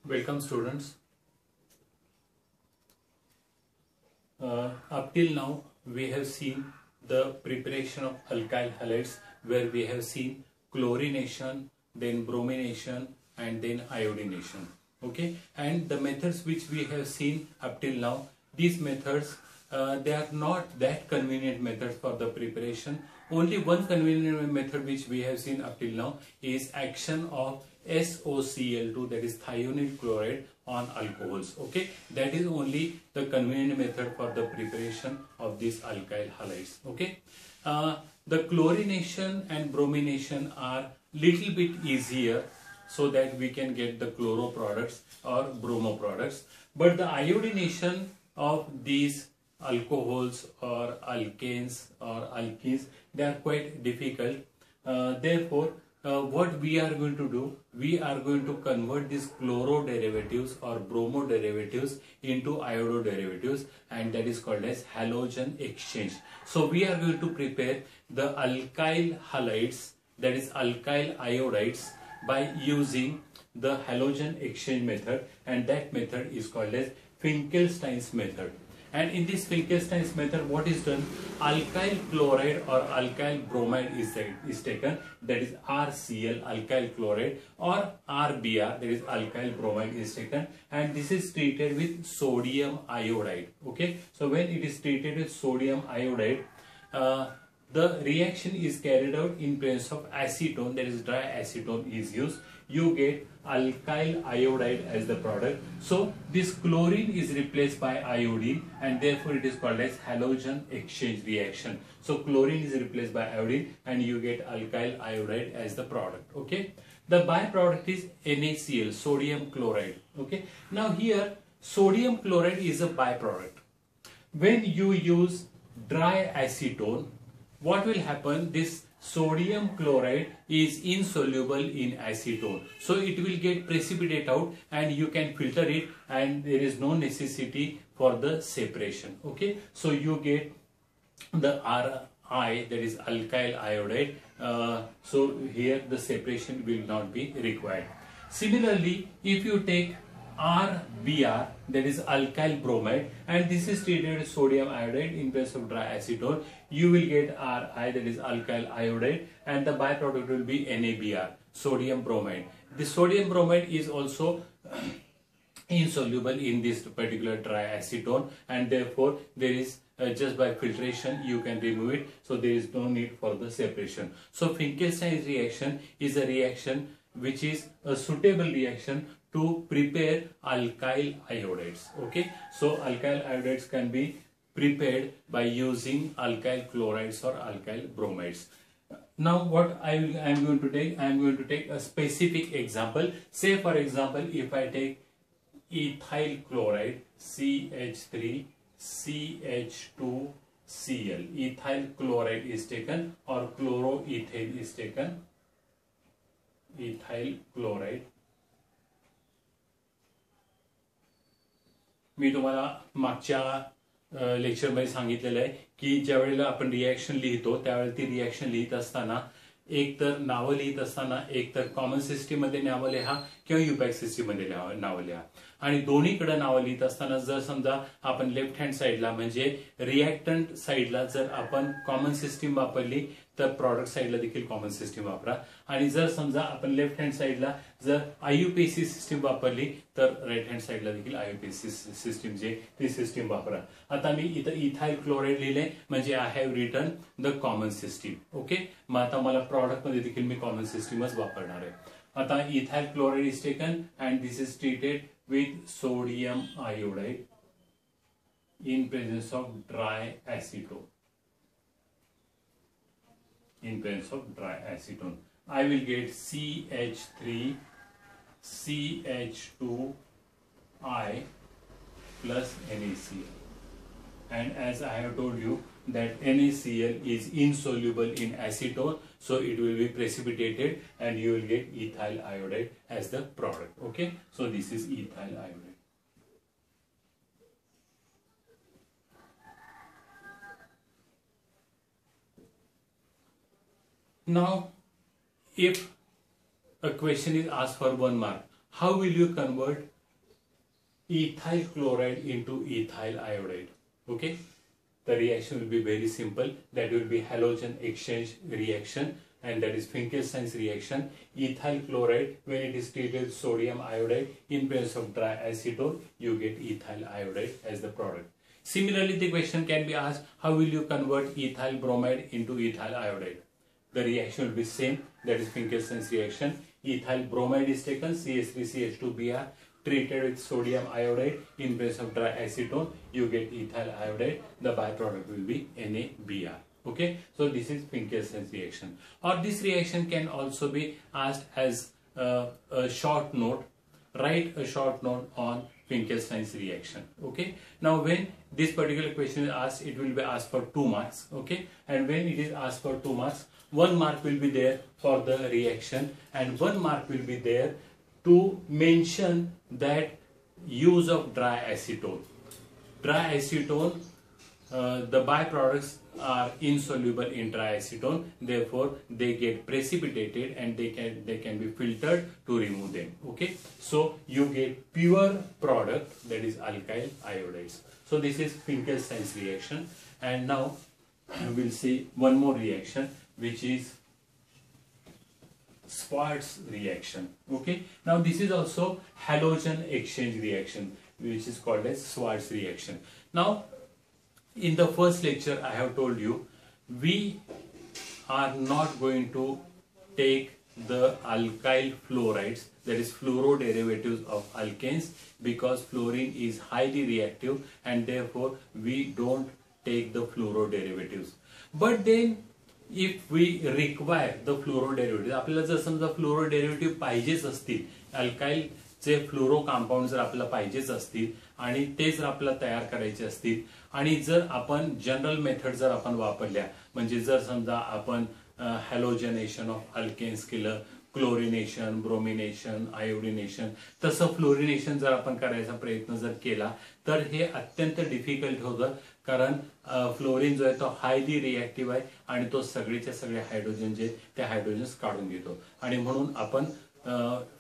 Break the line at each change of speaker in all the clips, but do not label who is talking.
Welcome students. Up till now we have seen the preparation of alkyl halides where we have seen chlorination, then bromination and then iodination. Okay, and the methods which we have seen up till now, these methods they are not that convenient methods for the preparation. Only one convenient method which we have seen up till now is action of SOCl2, that is thionyl chloride, on alcohols. Okay, that is only the convenient method for the preparation of these alkyl halides. Okay, the chlorination and bromination are little bit easier, so that we can get the chloro products or bromo products, but the iodination of these alcohols or alkanes or alkenes, they are quite difficult. Therefore, what we are going to do, we are going to convert these chloro derivatives or bromo derivatives into iodo derivatives, and that is called as halogen exchange. So we are going to prepare the alkyl halides, that is alkyl iodides, by using the halogen exchange method, and that method is called as Finkelstein's method. And in this Finkelstein's method, what is done? Alkyl chloride or alkyl bromide is taken, that is RCl, alkyl chloride, or RBr, that is alkyl bromide, is taken, and this is treated with sodium iodide. Okay, so when it is treated with sodium iodide, the reaction is carried out in presence of acetone, that is dry acetone is used. You get alkyl iodide as the product. So this chlorine is replaced by iodine, and therefore it is called as halogen exchange reaction. So chlorine is replaced by iodine and you get alkyl iodide as the product. Okay, the byproduct is NaCl, sodium chloride. Okay, now here sodium chloride is a byproduct. When you use dry acetone, what will happen? This sodium chloride is insoluble in acetone, so it will get precipitate out and you can filter it, and there is no necessity for the separation. Okay, so you get the Ri, that is alkyl iodide. So here the separation will not be required. Similarly, if you take RBr, that is alkyl bromide, and this is treated with sodium iodide in place of dry acetone, you will get Ri, that is alkyl iodide, and the byproduct will be NaBr, sodium bromide. The sodium bromide is also insoluble in this particular dry acetone, and therefore there is just by filtration you can remove it, so there is no need for the separation. So Finkelstein's reaction is a reaction which is a suitable reaction to prepare alkyl iodides. Okay, so alkyl iodides can be prepared by using alkyl chlorides or alkyl bromides. Now what I am going to take a specific example. Say for example, if I take ethyl chloride, CH3 CH2Cl, ethyl chloride is taken or chloroethane is taken, ethyl chloride. मी तुम्हाला मागच्या लेक्चरमध्ये सांगितलेलं आहे की ज्या वेळेला आपण reaction लिहितो त्यावेळेला ती रिएक्शन लिहित असताना एक तर नावं लिहित असताना एक तर कॉमन सिस्टीम मध्ये नावं लिहा किंवा युपॅक सिस्टीम मध्ये नावं लिहा, आणि दोन्हीकडे नावं लिहित असताना जर समजा आपण लेफ्ट हँड साईडला म्हणजे रिएक्टंट साईडला जर आपण कॉमन सिस्टीम वापरली तर प्रॉडक्ट साईडला देखील कॉमन सिस्टीम वापरा, आणि जर समजा आपण लेफ्ट हँड साईडला जर आययुपीएसी सिस्टीम वापरली तर राईट हँड साईडला देखील आययुपीएसी सिस्टीम जे ती सिस्टीम वापरा. आता मी इथं इथाइल क्लोराइड लिहिले म्हणजे I have written the common system. Okay, मग आता मला प्रॉडक्ट मध्ये देखील मी कॉमन सिस्टीमच वापरणार आहे. आता ethyl chloride is taken and this is treated with sodium iodide in presence of dry acetone. In presence of dry acetone, I will get CH3 CH2I plus NaCl, and as I have told you that NaCl is insoluble in acetone, so it will be precipitated and you will get ethyl iodide as the product. Okay, so this is ethyl iodide. Now, if a question is asked for 1 mark, how will you convert ethyl chloride into ethyl iodide. Okay, the reaction will be very simple. That will be halogen exchange reaction, and that is Finkelstein's reaction. Ethyl chloride, when it is treated with sodium iodide in presence of dry acetone, you get ethyl iodide as the product. Similarly, the question can be asked, how will you convert ethyl bromide into ethyl iodide? The reaction will be same, that is Finkelstein's reaction. Ethyl bromide is taken, CH3CH2Br, treated with sodium iodide in place of dry acetone, you get ethyl iodide. The byproduct will be NaBr. Okay, so this is Finkelstein's reaction. Or this reaction can also be asked as a short note. Write a short note on Finkelstein's reaction. Okay, now when this particular question is asked, it will be asked for 2 marks. Okay, and when it is asked for 2 marks, 1 mark will be there for the reaction and 1 mark will be there to mention that use of dry acetone. Dry acetone, the byproducts are insoluble in dry acetone, therefore they get precipitated and they can be filtered to remove them. Okay, so you get pure product, that is alkyl iodides. So this is Finkelstein's reaction, and now we will see one more reaction, which is Schwarz reaction. Okay, now this is also halogen exchange reaction, which is called as Schwarz reaction. Now in the first lecture I have told you we are not going to take the alkyl fluorides, that is fluoroderivatives of alkanes, because fluorine is highly reactive and therefore we don't take the fluoroderivatives. But then if we require the fluoroderivatives, आपल्याला जर समजा फ्लोरोडेरिव्हेटिव्ह पाहिजेच असतील, alkyl चे फ्लोरो compound जर आपल्याला पाहिजेच असतील आणि ते जर आपल्याला तयार करायचे असतील आणि जर आपण जनरल मेथड जर आपण वापरल्या, म्हणजे जर समजा आपण हॅलोजनेशन ऑफ अल्केन्स केलं, क्लोरिनेशन, ब्रोमिनेशन, आयोडिनेशन, तसं फ्लोरिनेशन जर आपण करायचा प्रयत्न जर केला तर हे अत्यंत डिफिकल्ट होतं, कारण फ्लोरीन जो आहे तो हायली रिएक्टिव्ह आहे आणि तो सगळेच्या सगळे हायड्रोजन जे ते हायड्रोजन्स काढून घेतो आणि म्हणून आपण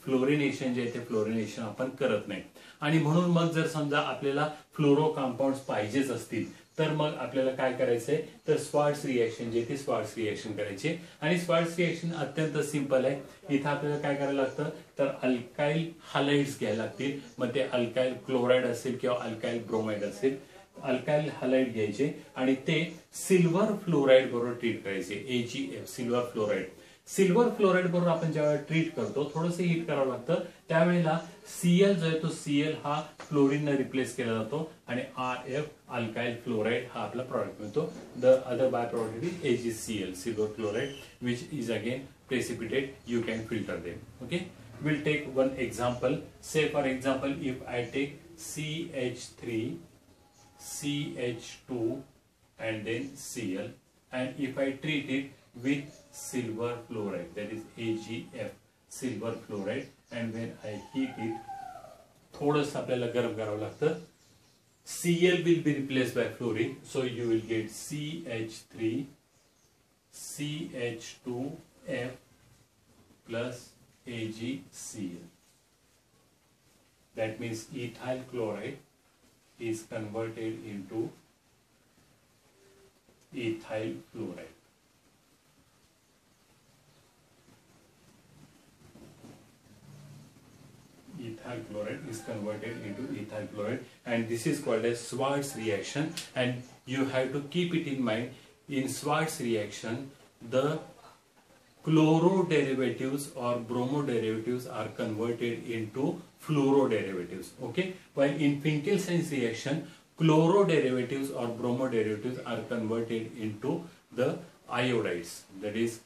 फ्लोरिनेशन जे ते फ्लोरिनेशन आपण करत नाही. आणि म्हणून मग जर समजा आपल्याला फ्लोरो कंपाउंड्स पाहिजेच असतील तर मग आपल्याला काय करायचंय, तर स्वार्ट्स रिएक्शन जे ते स्वार्ट्स रिएक्शन करायचे. आणि स्वार्ट्स रिएक्शन अत्यंत सिंपल आहे. इथं आपल्याला काय करायला लागतं, तर अल्काइल हॅलाइड्स घ्यायला लागतील. मग ते अल्काइल क्लोराइड असेल किंवा अल्काइल ब्रोमाइड असेल, अल्काइल हॅलाइड घ्यायचे आणि ते सिल्वर फ्लोराइड बरोबर ट्रीट करायचे, AgF silver fluoride. Silver fluoride बरोबर आपण जेव्हा ट्रीट करतो, थोडंसं हीट करावं लागतं, त्यावेळेला Cl जो आहे तो Cl हा फ्लोरीन ने रिप्लेस केला जातो आणि RF अल्काइल फ्लोराइड हा आपला प्रॉडक्ट मिळतो. The other by product is AgCl silver fluoride, which is again precipitate. You can filter them. Okay, we'll take one example. Say for example, if I take CH3, CH2 and then Cl, and if I treat it with silver fluoride, that is AgF silver fluoride, and when I heat it, थोडंसं आपल्याला गरम करावं लागतं. Cl will be replaced by fluorine, so you will get CH3 CH2F plus AgCl. That means ethyl chloride is converted into ethyl fluoride. Ethyl chloride is converted into ethyl chloride, and this is called as Schwarz reaction. And you have to keep it in mind, in Schwarz reaction the chloroderivatives or bromoderivatives are converted into fluoroderivatives. Okay, while in Finkelstein's reaction chloroderivatives or bromoderivatives are converted into the iodides, that is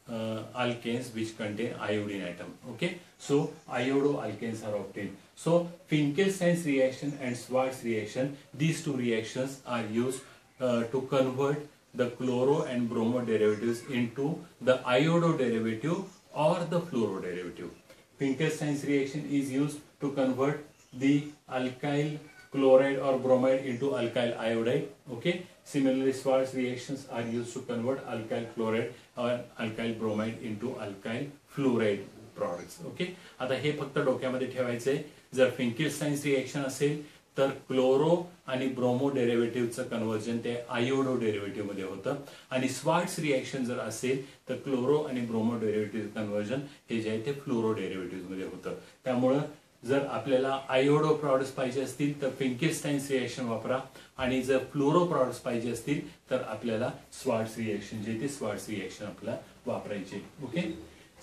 alkanes which contain iodine atom. Okay, so iodoalkanes are obtained. So Finkelstein's reaction and Schwarz reaction, these two reactions are used to convert the chloro and bromo derivatives into the iodo derivative or the fluoro derivative. Finkelstein's reaction is used to convert the alkyl chloride or bromide into alkyl iodide. Okay, similarly Schwarz reactions are used to convert alkyl chloride or alkyl bromide into alkyl fluoride. products. Okay, आता हे फक्त डोक्यामध्ये ठेवायचंय. जर फिंकेलस्टाईन्स reaction असेल तर chloro आणि bromo डेरिव्हेटिव्हचं conversion ते iodo derivative मध्ये होतं, आणि स्वार्ट्स रिएक्शन जर असेल तर क्लोरो आणि ब्रोमो डेरिव्हेटिव्ह कन्व्हर्जन हे जे आहे ते फ्लोरो डेरिव्हेटिव्ह मध्ये होतं. त्यामुळं जर आपल्याला आयोडो प्रॉडक्ट्स पाहिजे असतील तर फिंकेलस्टाईन्स रिएक्शन वापरा, आणि जर फ्लोरो प्रॉडक्ट्स पाहिजे असतील तर आपल्याला स्वार्ट्स रिएक्शन जे ते स्वार्ट्स रिएक्शन आपल्याला वापरायचे. Okay,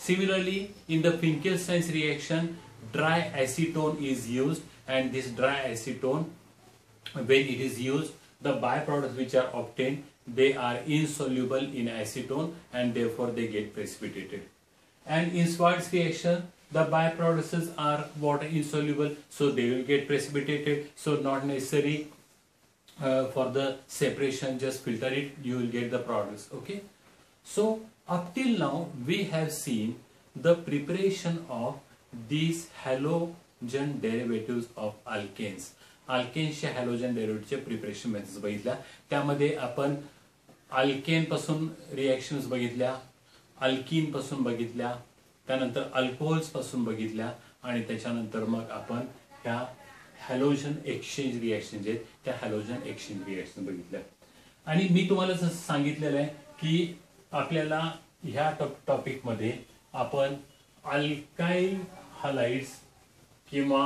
similarly in the Finkelstein's reaction dry acetone is used, and this dry acetone, when it is used, the byproducts which are obtained, they are insoluble in acetone and therefore they get precipitated. And in Schwartz reaction, the byproducts are water insoluble, so they will get precipitated. So not necessary for the separation, just filter it, you will get the products. Okay, so up till now we have seen the preparation of these halogen derivatives of alkanes. अल्केन्सच्या halogen डेरिव्हेटिव्हचे preparation methods बघितल्या. त्यामध्ये आपण alkane पासून reactions बघितल्या, alkyne पासून बघितल्या, त्यानंतर अल्कोहोल्स पासून बघितल्या, आणि त्याच्यानंतर मग आपण ह्या हॅलोजन एक्सचेंज रिएक्शन जे त्या हॅलोजन एक्सचेंज रिएक्शन बघितल्या. आणि मी तुम्हाला जसं सांगितलेलं आहे की आपल्याला ह्या टॉपिक मध्ये आपण अल्काइल हलाइड्स किंवा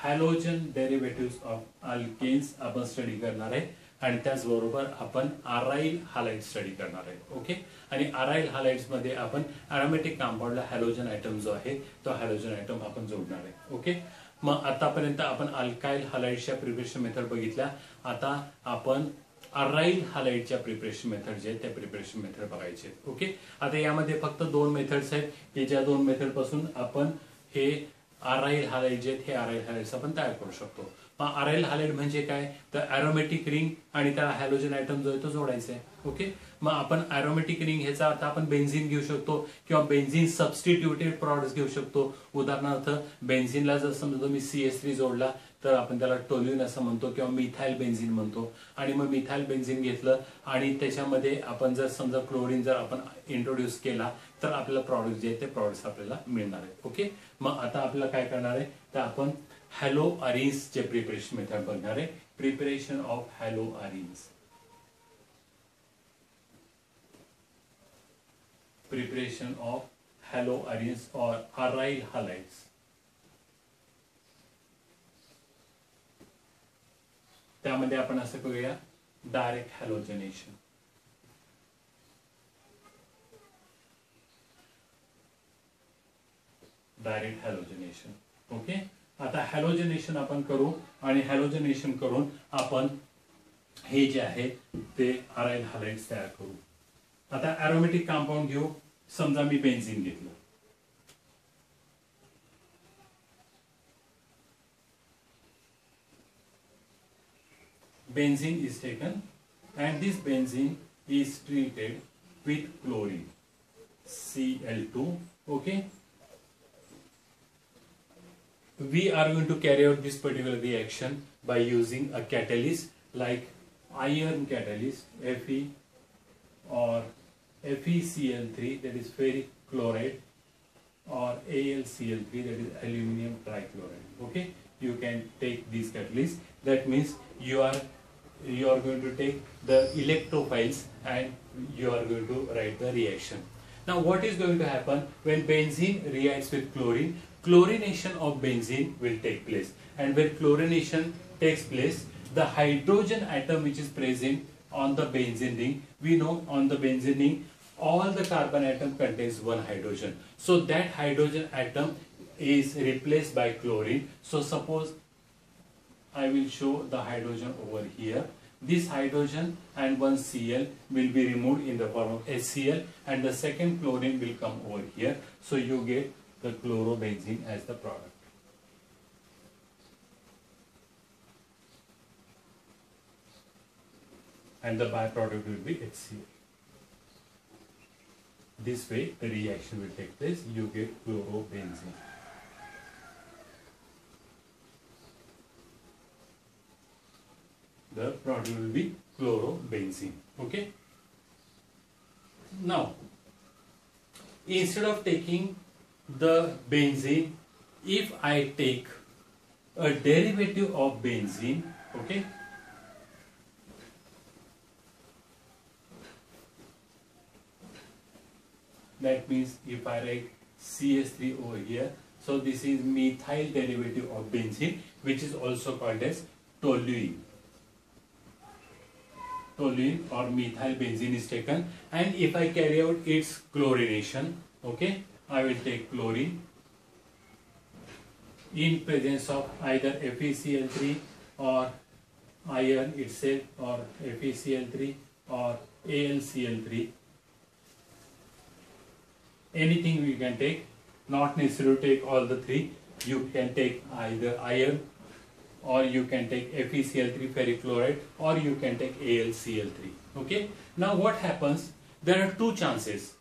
हॅलोजन डेरिव्हेटिव्ह ऑफ अल्केन्स आपण स्टडी करणार आहे, आणि त्याचबरोबर आपण अराइल हलाइड स्टडी करणार आहे. ओके, आणि अराइल हलाइड्स मध्ये आपण अरोमॅटिक कंपाऊंडला हॅलोजन आयटम जो आहे तो हॅलोजन आयटम आपण जोडणार आहे. ओके, मग आतापर्यंत आपण अल्काइल हलाइड्सच्या प्रिपरेशन मेथड बघितल्या. आता आपण अराइल हलाइडच्या प्रिपरेशन मेथड जे त्या प्रिपरेशन मेथड बघायचे. ओके, आता यामध्ये फक्त दोन मेथड्स आहेत की ज्या दोन मेथड पासून आपण हे अराइल हलाइड जे हे अराइल हलाइड्स आपण तयार करू शकतो. मग अराइल हलाइड म्हणजे काय तर अरोमॅटिक रिंग आणि त्याला हॅलोजन आयटम जो आहे तो जोडायचा आहे. ओके, मग आपण अरोमॅटिक रिंग ह्याचा अर्थ आपण बेन्झिन घेऊ शकतो किंवा बेन्झिन सबस्टिट्यूटेड प्रॉडक्ट्स घेऊ शकतो. उदाहरणार्थ बेन्झिनला जर समजा तुम्ही CH3 जोडला तर आपण त्याला टोल्यून असं म्हणतो किंवा मिथाइल बेन्झिन म्हणतो. आणि मग मिथाइल बेन्झिन घेतलं आणि त्याच्यामध्ये आपण जर समजा क्लोरीन जर आपण इंट्रोड्यूस केला तर आपल्याला प्रॉडक्ट जे आहे ते प्रॉडक्ट्स आपल्याला मिळणार आहे. ओके, मग आता आपल्याला काय करणार आहे तर आपण हॅलो अरिन्स चे प्रिपरेशन मेथड बघणार आहे. Preparation of haloarenes, preparation of haloarenes और अराइल हलाइड्स. त्यामध्ये आपण असं करूया direct halogenation. Direct halogenation. Okay, आता हॅलोजनेशन आपण करू आणि हॅलोजनेशन करून आपण हे जे आहे ते अराइल हलाइड्स तयार करू. आता अरोमॅटिक कंपाऊंड घेऊ. समजा मी बेन्झिन घेतलं. Benzene is taken and this benzene is treated with chlorine Cl2. Okay, we are going to carry out this particular reaction by using a catalyst like iron catalyst Fe or FeCl3, that is ferric chloride, or AlCl3, that is aluminum trichloride. Okay, you can take these catalysts. That means you are going to take the electrophiles and you are going to write the reaction. Now what is going to happen when benzene reacts with chlorine? Chlorination of benzene will take place, and when chlorination takes place, the hydrogen atom which is present on the benzene ring, we know on the benzene ring all the carbon atom contains one hydrogen, so that hydrogen atom is replaced by chlorine. So suppose I will show the hydrogen over here. This hydrogen and one Cl will be removed in the form of HCl, and the second chlorine will come over here. So you get the chlorobenzene as the product. And the byproduct will be HCl. This way the reaction will take place. You get chlorobenzene. The product will be chlorobenzene. Okay. Now, instead of taking the benzene, if I take a derivative of benzene, okay, that means if I write CH3 over here, so this is methyl derivative of benzene, which is also called as toluene. Toluene or methyl benzene is taken, and if I carry out its chlorination, okay, I will take chlorine in presence of either FeCl3 or iron itself, or FeCl3 or AlCl3. Anything we can take, not necessary to take all the three. You can take either iron, or you can take FeCl3 ferrichloride, or you can take AlCl3. Okay. Now what happens? There are two chances.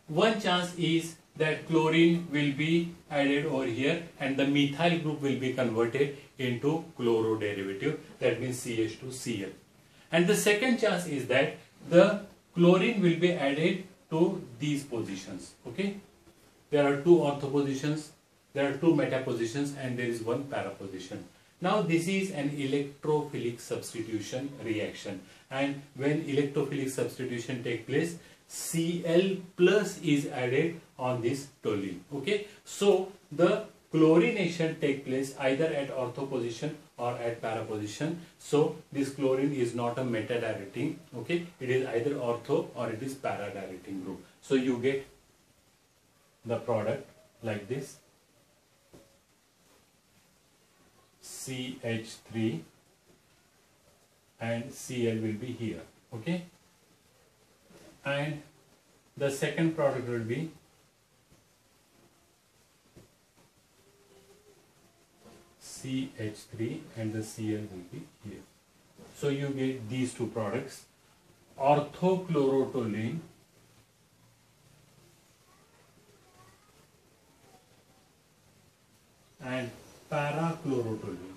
One chance is that chlorine will be added over here and the methyl group will be converted into chloro derivative, that means CH2Cl. And the second chance is that the chlorine will be added to these positions. Okay. There are two ortho positions, there are two meta positions, and there is one para position. Now this is an electrophilic substitution reaction, and when electrophilic substitution takes place, Cl plus is added on this toluene. Okay, so the chlorination takes place either at ortho position or at para position. So this chlorine is not a meta directing. Okay, it is either ortho or it is para directing group. So you get the product like this. CH3 and Cl will be here, okay, and the second product will be CH3 and the Cl will be here. So you get these two products, orthochlorotoluene and parachlorotoluene.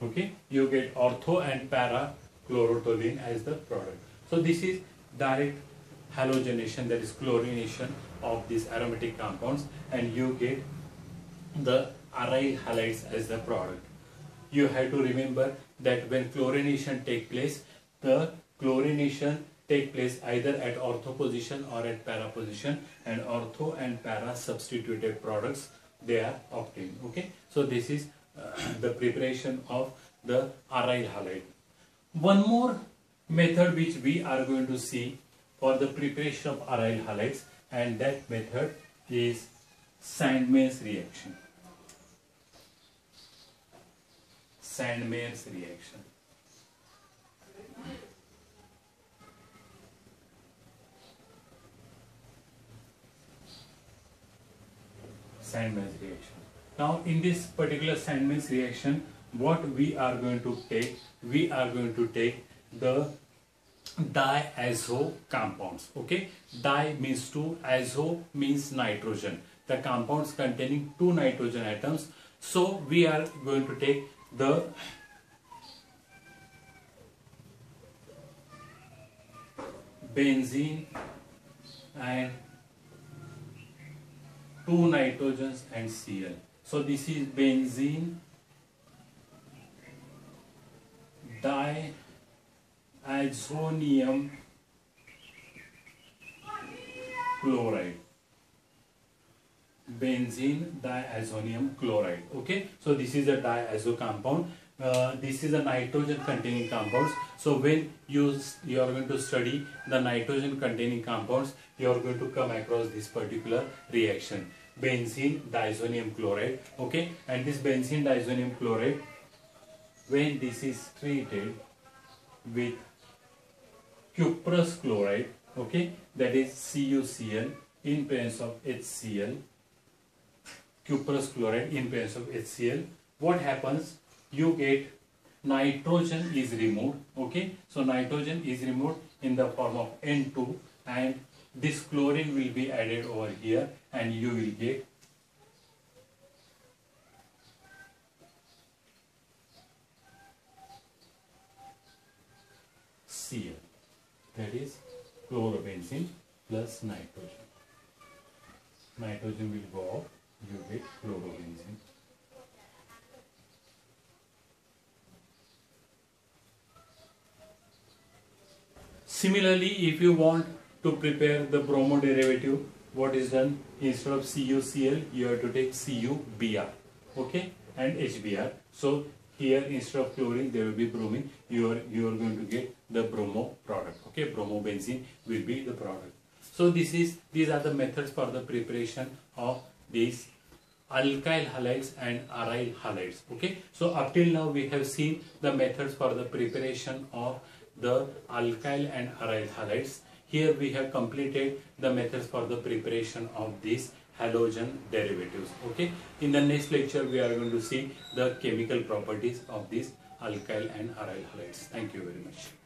Okay, you get ortho and para chlorotoluene as the product. So this is direct halogenation, that is chlorination of these aromatic compounds, and you get the aryl halides as the product. You have to remember that when chlorination takes place, the chlorination take place either at ortho position or at para position, and ortho and para substituted products, they are obtained. Okay, so this is the preparation of the aryl halide. One more method which we are going to see for the preparation of aryl halides, and that method is Sandmann's reaction. Sandmann's reaction. Sandmann's reaction. Now in this particular Sandmann's reaction, what we are going to take? We are going to take the diazo compounds. Okay, di means two, azo means nitrogen. The compounds containing two nitrogen atoms. So we are going to take the benzene and two nitrogens and Cl. So this is benzene diazonium chloride. Benzene diazonium chloride. Okay, so this is a diazo compound. This is a nitrogen containing compounds. So when you are going to study the nitrogen containing compounds, you are going to come across this particular reaction, benzene diazonium chloride. Okay, and this benzene diazonium chloride, when this is treated with cuprous chloride, okay, that is CuCl in presence of HCl, cuprous chloride in presence of HCl, what happens? You get nitrogen is removed. Okay, so nitrogen is removed in the form of N2, and this chlorine will be added over here, and you will get Cl, that is chlorobenzene plus nitrogen. Nitrogen will go off, you get chlorobenzene. Similarly, if you want to prepare the bromo derivative, what is done? Instead of CuCl, you have to take CuBr, okay, and HBr. So here instead of chlorine there will be bromine. You are going to get the bromo product. Okay, bromobenzene will be the product. So these are the methods for the preparation of these alkyl halides and aryl halides. Okay, so up till now we have seen the methods for the preparation of the alkyl and aryl halides. Here we have completed the methods for the preparation of these halogen derivatives. Okay, in the next lecture we are going to see the chemical properties of these alkyl and aryl halides. Thank you very much.